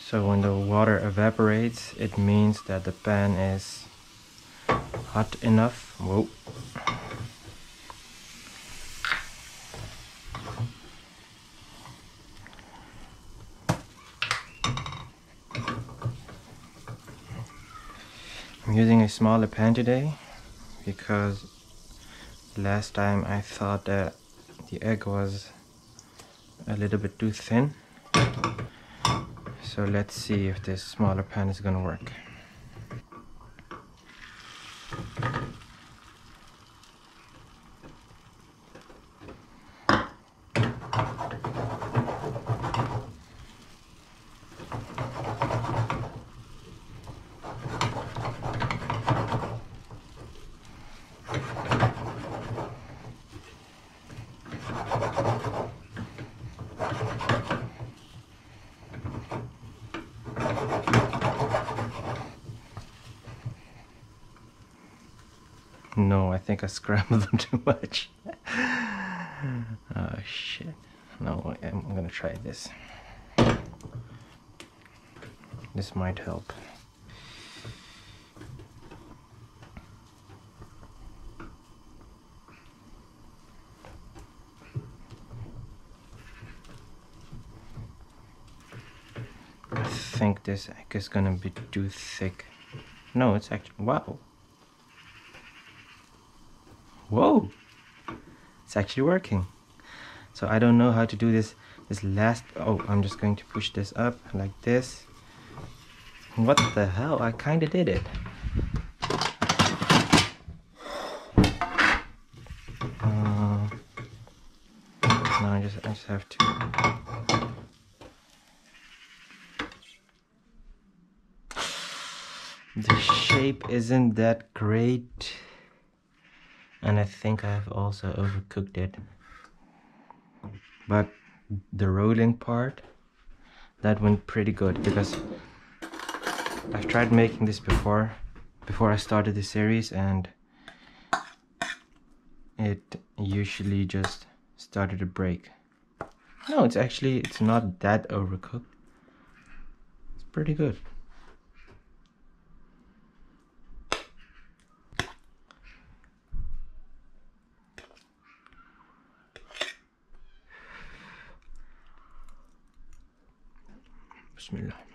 So when the water evaporates, it means that the pan is hot enough. Whoa. I'm using a smaller pan today because last time I thought that the egg was a little bit too thin. So let's see if this smaller pan is gonna work. No, I think I scrambled them too much. Oh shit. No, I'm gonna try this. This might help. I think this egg is gonna be too thick. No, it's actually, wow. Whoa! It's actually working. So I don't know how to do this last, oh, I'm just going to push this up like this. What the hell? I kinda did it. No, I just have to. The shape isn't that great. And I think I've also overcooked it. But the rolling part, that went pretty good because I've tried making this before I started the series, and it usually just started to break. No, it's not that overcooked. It's pretty good. Bismillah.